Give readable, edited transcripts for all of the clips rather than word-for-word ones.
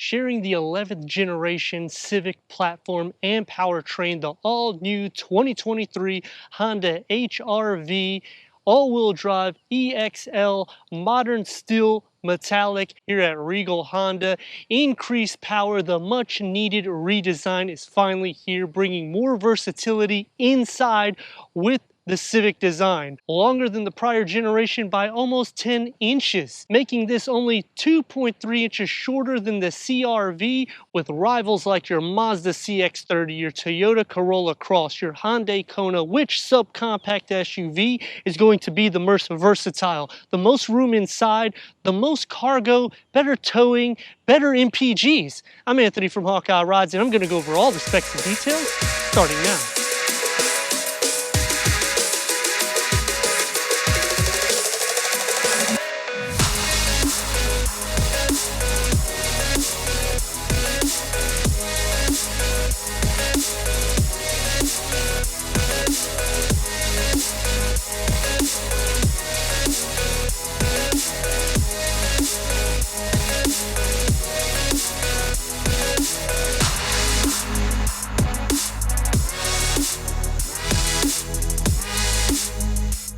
sharing the 11th generation Civic platform and powertrain, the all-new 2023 Honda HR-V all-wheel drive EXL modern steel metallic here at Regal Honda. Increased power, the much needed redesign is finally here, bringing more versatility inside with the Civic design. Longer than the prior generation by almost 10 inches, making this only 2.3 inches shorter than the CR-V, with rivals like your Mazda CX-30, your Toyota Corolla Cross, your Hyundai Kona. Which subcompact SUV is going to be the most versatile, the most room inside, the most cargo, better towing, better MPGs? I'm Anthony from Hawkeye Rides, and I'm going to go over all the specs and details starting now.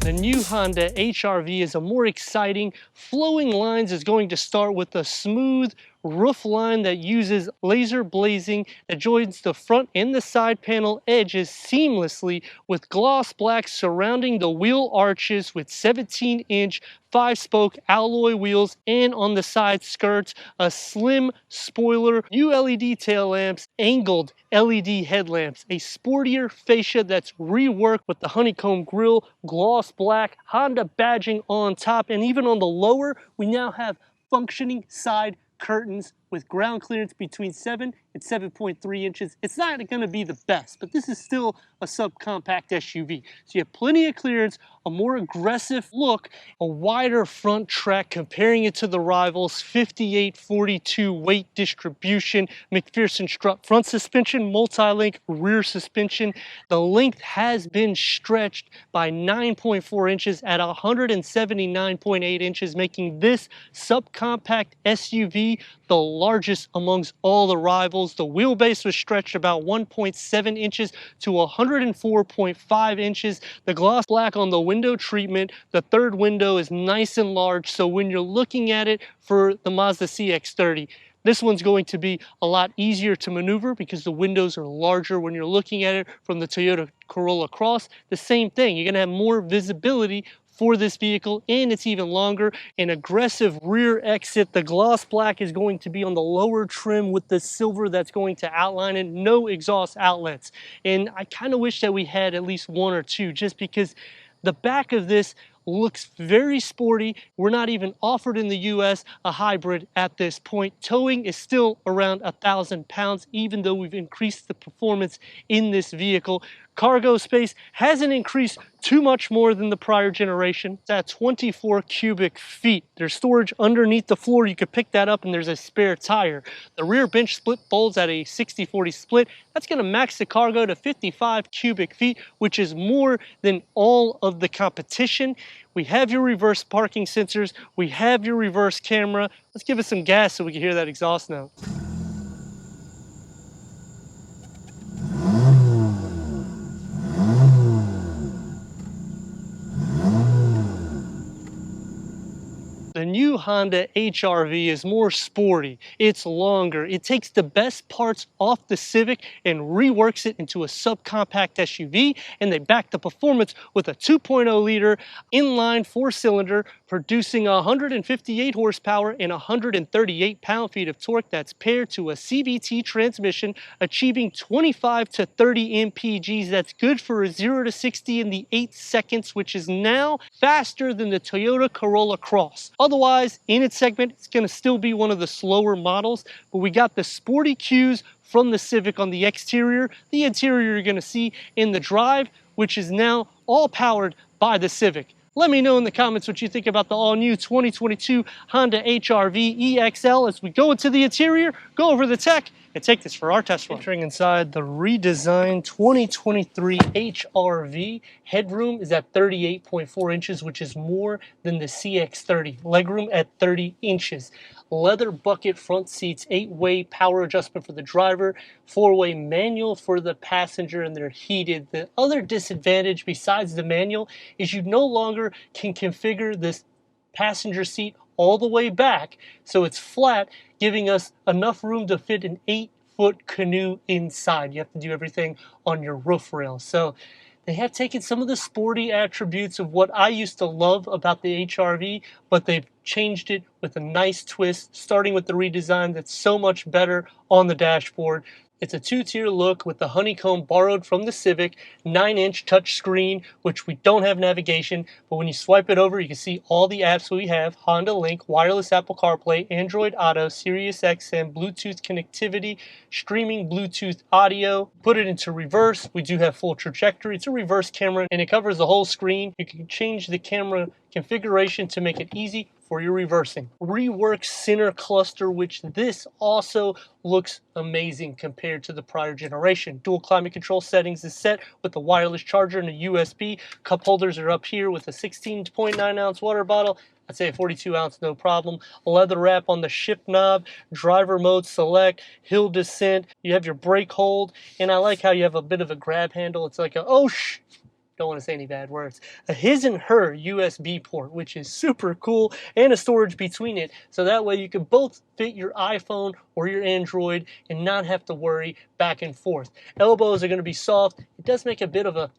The new Honda HR-V is a more exciting, flowing lines. Is going to start with a smooth roof line that uses laser blazing that joins the front and the side panel edges seamlessly, with gloss black surrounding the wheel arches, with 17-inch 5-spoke alloy wheels, and on the side skirts a slim spoiler, new LED tail lamps, angled LED headlamps, a sportier fascia that's reworked with the honeycomb grille, gloss black, Honda badging on top, and even on the lower we now have functioning side curtains with ground clearance between 7 and 7.3 inches. It's not going to be the best, but this is still a subcompact SUV. So you have plenty of clearance, a more aggressive look, a wider front track comparing it to the rivals, 58-42 weight distribution, McPherson strut front suspension, multi-link rear suspension. The length has been stretched by 9.4 inches at 179.8 inches, making this subcompact SUV the largest amongst all the rivals. The wheelbase was stretched about 1.7 inches to 104.5 inches. The gloss black on the window treatment, the third window is nice and large, so when you're looking at it for the Mazda CX-30, this one's going to be a lot easier to maneuver because the windows are larger when you're looking at it from the Toyota Corolla Cross. The same thing, you're going to have more visibility for this vehicle, and it's even longer. An aggressive rear exit. The gloss black is going to be on the lower trim with the silver that's going to outline it. No exhaust outlets, and I kind of wish that we had at least one or two, just because the back of this looks very sporty. We're not even offered in the US a hybrid at this point. Towing is still around 1,000 pounds, even though we've increased the performance in this vehicle. Cargo space hasn't increased too much more than the prior generation. It's at 24 cubic feet. There's storage underneath the floor. You could pick that up, and there's a spare tire. The rear bench split folds at a 60-40 split. That's going to max the cargo to 55 cubic feet, which is more than all of the competition. We have your reverse parking sensors. We have your reverse camera. Let's give it some gas so we can hear that exhaust note. The new Honda HR-V is more sporty, it's longer, it takes the best parts off the Civic and reworks it into a subcompact SUV, and they back the performance with a 2.0 liter inline 4-cylinder producing 158 horsepower and 138 pound-feet of torque that's paired to a CVT transmission, achieving 25 to 30 mpgs. That's good for a 0 to 60 in the 8 seconds, which is now faster than the Toyota Corolla Cross. Otherwise, in its segment, it's going to still be one of the slower models, but we got the sporty cues from the Civic on the exterior. The interior you're going to see in the drive, which is now all powered by the Civic. Let me know in the comments what you think about the all-new 2022 Honda HR-V EXL as we go into the interior, go over the tech, and take this for our test run. Entering inside the redesigned 2023 HR-V, headroom is at 38.4 inches, which is more than the CX-30. Legroom at 30 inches. leather bucket front seats, 8-way power adjustment for the driver, 4-way manual for the passenger, and they're heated. The other disadvantage besides the manual is you no longer can configure this passenger seat all the way back so it's flat, giving us enough room to fit an 8-foot canoe inside. You have to do everything on your roof rail. So they have taken some of the sporty attributes of what I used to love about the HR-V, but they've changed it with a nice twist, starting with the redesign that's so much better on the dashboard. It's a 2-tier look with the honeycomb borrowed from the Civic, 9-inch touchscreen, which we don't have navigation, but when you swipe it over, you can see all the apps we have: Honda Link, wireless Apple CarPlay, Android Auto, Sirius XM, Bluetooth connectivity, streaming Bluetooth audio. Put it into reverse. We do have full trajectory. It's a reverse camera, and it covers the whole screen. You can change the camera configuration to make it easy for your reversing. Rework center cluster, which this also looks amazing compared to the prior generation. Dual climate control settings is set with the wireless charger and a USB. Cup holders are up here with a 16.9 ounce water bottle. I'd say a 42 ounce, no problem. Leather wrap on the shift knob, driver mode select, hill descent. You have your brake hold, and I like how you have a bit of a grab handle. It's like a, don't want to say any bad words, a his and her USB port, which is super cool, and a storage between it, so that way you can both fit your iPhone or your Android and not have to worry back and forth. Elbows are going to be soft. It does make a bit of a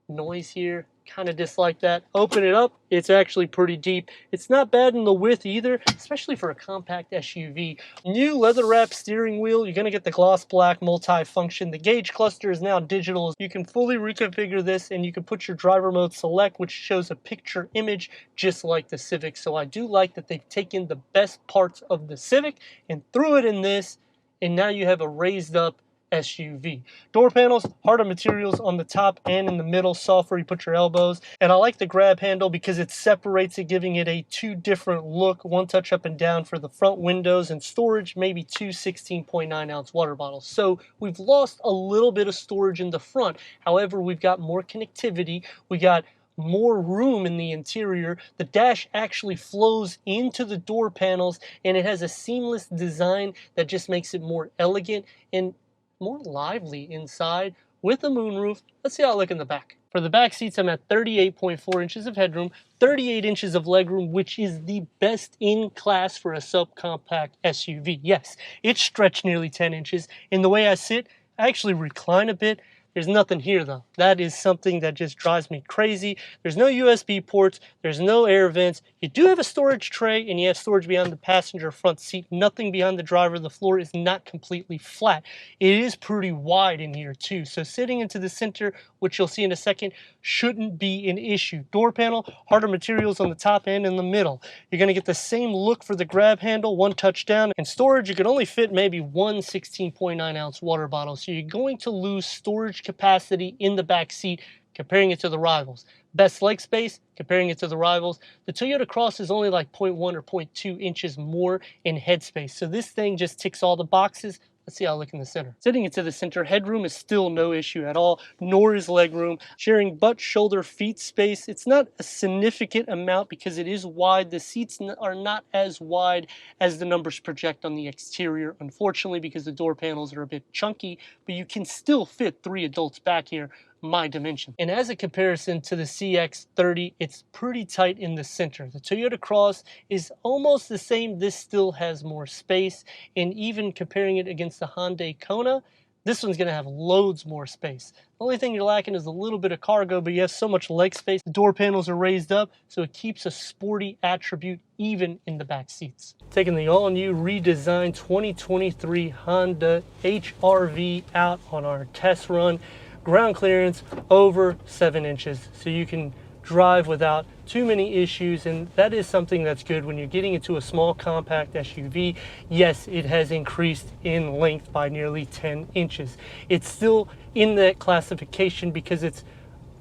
noise here. Kind of dislike that. Open it up, it's actually pretty deep. It's not bad in the width either, especially for a compact SUV. New leather wrap steering wheel. You're going to get the gloss black multi-function. The gauge cluster is now digital. You can fully reconfigure this, and you can put your driver mode select, which shows a picture image just like the Civic. So I do like that they've taken the best parts of the Civic and threw it in this, and now you have a raised up SUV. Door panels, harder materials on the top and in the middle, soft where you put your elbows. And I like the grab handle because it separates it, giving it a 2 different look. One touch up and down for the front windows, and storage, maybe 2 16.9 ounce water bottles. So we've lost a little bit of storage in the front. However, we've got more connectivity. We got more room in the interior. The dash actually flows into the door panels, and it has a seamless design that just makes it more elegant and more lively inside with a moonroof. Let's see how I look in the back. For the back seats, I'm at 38.4 inches of headroom, 38 inches of legroom, which is the best in class for a subcompact SUV. Yes, it's stretched nearly 10 inches. In the way I sit, I actually recline a bit. There's nothing here though. That is something that just drives me crazy. There's no USB ports. There's no air vents. You do have a storage tray, and you have storage behind the passenger front seat. Nothing behind the driver. The floor is not completely flat. It is pretty wide in here too. So sitting into the center, which you'll see in a second, shouldn't be an issue. Door panel, harder materials on the top and in the middle. You're going to get the same look for the grab handle, one touch down. And storage, you can only fit maybe one 16.9 ounce water bottle. So you're going to lose storage capacity in the back seat comparing it to the rivals. Best leg space, comparing it to the rivals. The Toyota Cross is only like 0.1 or 0.2 inches more in headspace. So this thing just ticks all the boxes. Let's see how I look in the center. Sitting into the center, headroom is still no issue at all, nor is legroom. Sharing butt, shoulder, feet space, it's not a significant amount because it is wide. The seats are not as wide as the numbers project on the exterior, unfortunately, because the door panels are a bit chunky, but you can still fit 3 adults back here, my dimension. And as a comparison to the CX-30, it's pretty tight in the center. The Toyota Cross is almost the same. This still has more space, and even comparing it against the Hyundai Kona, this one's going to have loads more space. The only thing you're lacking is a little bit of cargo, but you have so much leg space. The door panels are raised up, so it keeps a sporty attribute even in the back seats. Taking the all-new redesigned 2023 Honda HR-V out on our test run. Ground clearance over 7 inches, so you can drive without too many issues, and that is something that's good when you're getting into a small compact SUV. Yes, it has increased in length by nearly 10 inches. It's still in that classification because it's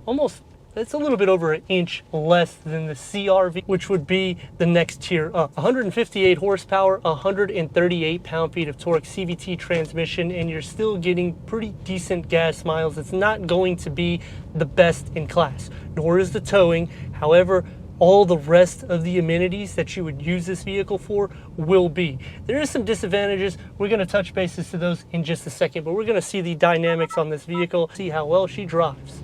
a little bit over an inch less than the CR-V, which would be the next tier up. 158 horsepower, 138 pound-feet of torque, CVT transmission, and you're still getting pretty decent gas miles. It's not going to be the best in class, nor is the towing. However, all the rest of the amenities that you would use this vehicle for will be. There is some disadvantages. We're going to touch bases to those in just a second, but we're going to see the dynamics on this vehicle, see how well she drives.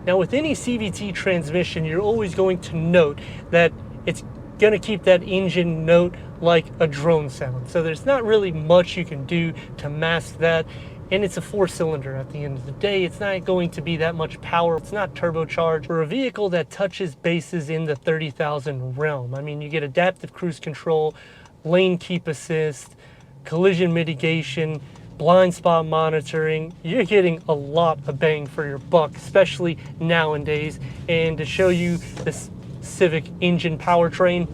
Now with any CVT transmission, you're always going to note that it's going to keep that engine note like a drone sound. So there's not really much you can do to mask that. And it's a 4-cylinder at the end of the day. It's not going to be that much power. It's not turbocharged. For a vehicle that touches bases in the 30,000 realm, I mean, you get adaptive cruise control, lane keep assist, collision mitigation, blind spot monitoring. You're getting a lot of bang for your buck, especially nowadays. And to show you this Civic engine powertrain,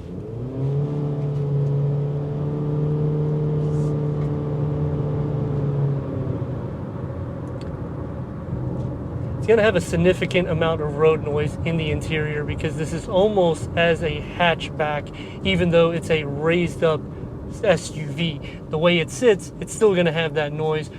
it's going to have a significant amount of road noise in the interior because this is almost as a hatchback, even though it's a raised up SUV. The way it sits, it's still going to have that noise.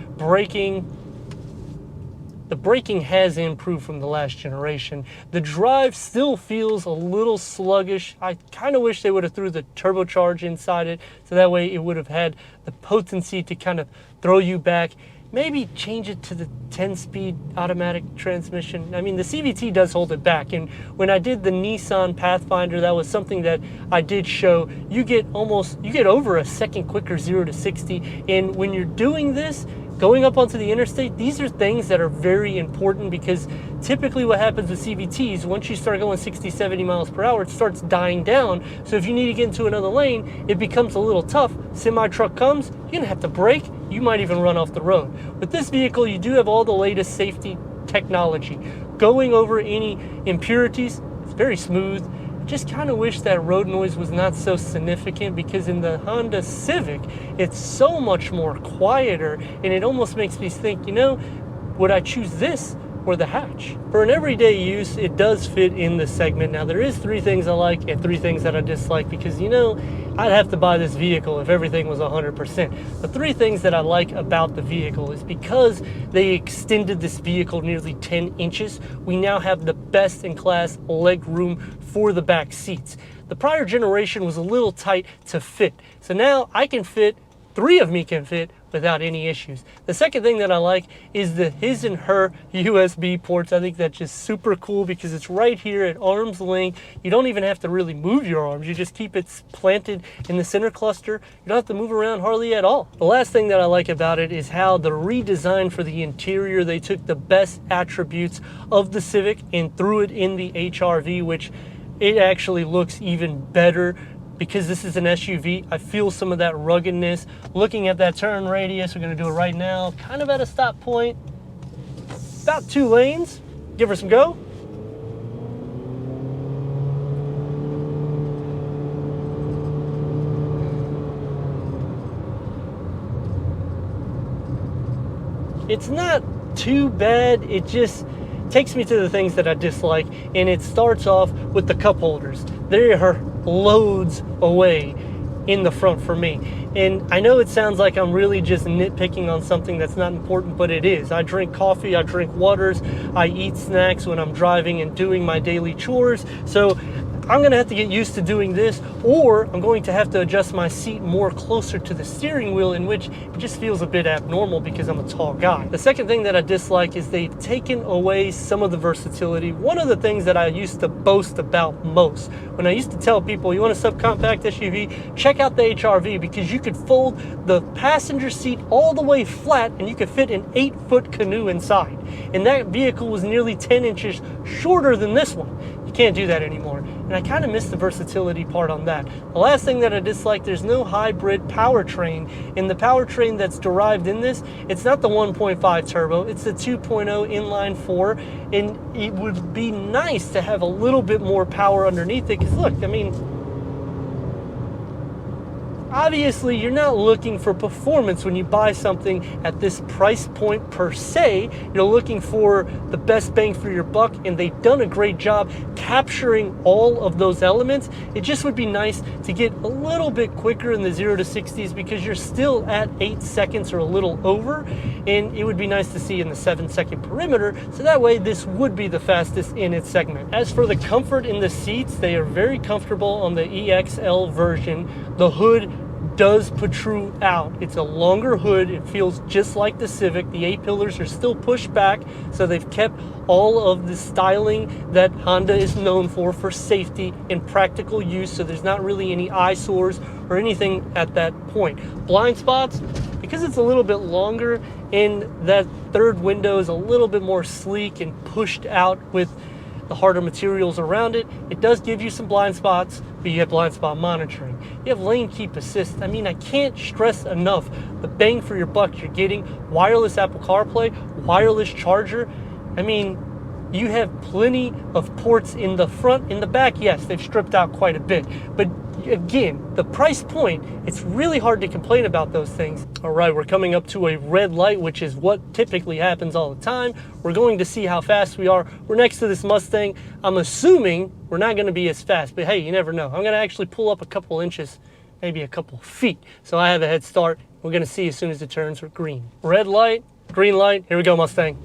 The braking has improved from the last generation. The drive still feels a little sluggish. I kind of wish they would have threw the turbocharge inside it, so that way it would have had the potency to kind of throw you back. Maybe change it to the 10-speed automatic transmission. I mean, the CVT does hold it back. And when I did the Nissan Pathfinder, that was something that I did show. You get over a second quicker 0 to 60. And when you're doing this, going up onto the interstate, these are things that are very important because typically what happens with CVTs, once you start going 60, 70 miles per hour, it starts dying down. So if you need to get into another lane, it becomes a little tough. Semi-truck comes, you're gonna have to brake. You might even run off the road. With this vehicle, you do have all the latest safety technology. Going over any impurities, it's very smooth. Just kind of wish that road noise was not so significant because in the Honda Civic, it's so much more quieter, and it almost makes me think, you know, would I choose this or the hatch? For an everyday use, it does fit in the segment. Now, there is 3 things I like and 3 things that I dislike because, you know, I'd have to buy this vehicle if everything was 100%. The 3 things that I like about the vehicle is because they extended this vehicle nearly 10 inches, we now have the best in class leg room for the back seats. The prior generation was a little tight to fit. So now I can fit, 3 of me can fit without any issues. The second thing that I like is the his and her USB ports. I think that's just super cool because it's right here at arm's length. You don't even have to really move your arms. You just keep it planted in the center cluster. You don't have to move around hardly at all. The last thing that I like about it is how the redesign for the interior, they took the best attributes of the Civic and threw it in the HRV, which it actually looks even better. Because this is an SUV, I feel some of that ruggedness. Looking at that turn radius, we're gonna do it right now, kind of at a stop point. About 2 lanes, give her some go. It's not too bad, it just takes me to the things that I dislike, and it starts off with the cup holders. They are loads away in the front for me. And I know it sounds like I'm really just nitpicking on something that's not important, but it is. I drink coffee, I drink waters, I eat snacks when I'm driving and doing my daily chores. So I'm gonna have to get used to doing this, or I'm going to have to adjust my seat more closer to the steering wheel, in which it just feels a bit abnormal because I'm a tall guy. The second thing that I dislike is they've taken away some of the versatility. One of the things that I used to boast about most, when I used to tell people, you want a subcompact SUV, check out the HRV because you could fold the passenger seat all the way flat and you could fit an 8-foot canoe inside. And that vehicle was nearly 10 inches shorter than this one. You can't do that anymore. And I kind of miss the versatility part on that. The last thing that I dislike, there's no hybrid powertrain. And the powertrain that's derived in this, it's not the 1.5 turbo, it's the 2.0 inline 4. And it would be nice to have a little bit more power underneath it. Because look, I mean, Obviously, you're not looking for performance when you buy something at this price point per se. You're looking for the best bang for your buck, and they've done a great job capturing all of those elements. It just would be nice to get a little bit quicker in the 0 to 60s because you're still at 8 seconds or a little over, and it would be nice to see in the 7-second perimeter, so that way this would be the fastest in its segment. As for the comfort in the seats, they are very comfortable on the EXL version. The hood does protrude out. It's a longer hood. It feels just like the Civic. The A-pillars are still pushed back, so they've kept all of the styling that Honda is known for safety and practical use, so there's not really any eyesores or anything at that point. Blind spots, because it's a little bit longer and that third window is a little bit more sleek and pushed out with the harder materials around it, it does give you some blind spots, but you have blind spot monitoring. You have lane keep assist. I mean, I can't stress enough the bang for your buck you're getting. Wireless Apple CarPlay, wireless charger. I mean, you have plenty of ports in the front. In the back, yes, they've stripped out quite a bit. But again, the price point, it's really hard to complain about those things. All right, we're coming up to a red light, which is what typically happens all the time. We're going to see how fast we are. We're next to this Mustang. I'm assuming we're not going to be as fast, but hey, you never know. I'm going to actually pull up a couple inches, maybe a couple feet, so I have a head start. We're going to see as soon as it turns green. Red light, green light. Here we go, Mustang.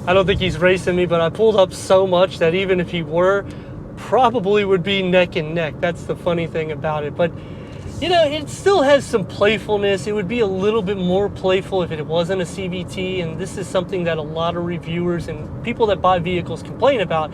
I don't think he's racing me, but I pulled up so much that even if he were, probably would be neck and neck. That's the funny thing about it. But, you know, it still has some playfulness. It would be a little bit more playful if it wasn't a CVT, and this is something that a lot of reviewers and people that buy vehicles complain about.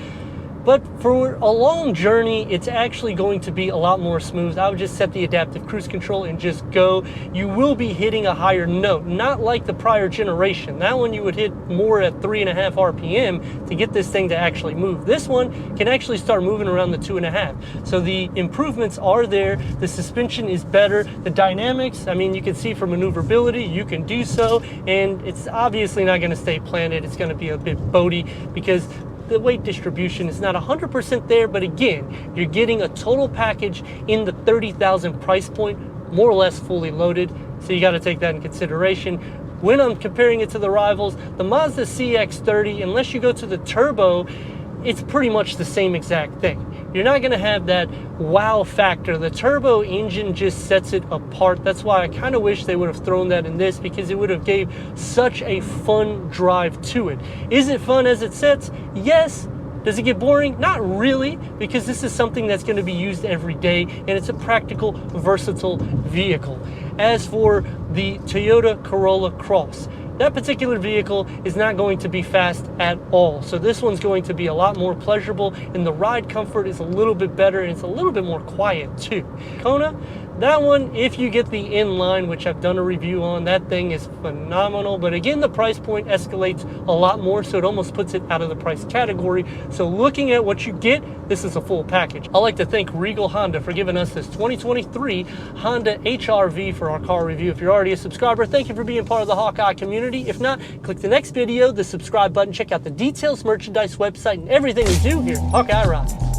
But for a long journey, it's actually going to be a lot more smooth. I would just set the adaptive cruise control and just go. You will be hitting a higher note, not like the prior generation. That one you would hit more at 3.5 RPM to get this thing to actually move. This one can actually start moving around the 2.5. So the improvements are there. The suspension is better. The dynamics, I mean, you can see for maneuverability, you can do so. And it's obviously not going to stay planted. It's going to be a bit boaty because the weight distribution is not 100% there, but again, you're getting a total package in the 30,000 price point, more or less fully loaded, so you got to take that in consideration. When I'm comparing it to the rivals, the Mazda CX-30, unless you go to the turbo, it's pretty much the same exact thing. You're not going to have that wow factor. The turbo engine just sets it apart. That's why I kind of wish they would have thrown that in this, because it would have gave such a fun drive to it. Is it fun as it sets? Yes. Does it get boring? Not really, because this is something that's going to be used every day, and it's a practical, versatile vehicle. As for the Toyota Corolla Cross, that particular vehicle is not going to be fast at all. So this one's going to be a lot more pleasurable, and the ride comfort is a little bit better, and it's a little bit more quiet too. Kona, that one, if you get the inline, which I've done a review on, that thing is phenomenal. But again, the price point escalates a lot more, so it almost puts it out of the price category. So looking at what you get, this is a full package. I'd like to thank Regal Honda for giving us this 2023 Honda HR-V for our car review. If you're already a subscriber, thank you for being part of the Hawkeye community. If not, click the next video, the subscribe button, check out the details, merchandise, website, and everything we do here at Hawkeye Rides.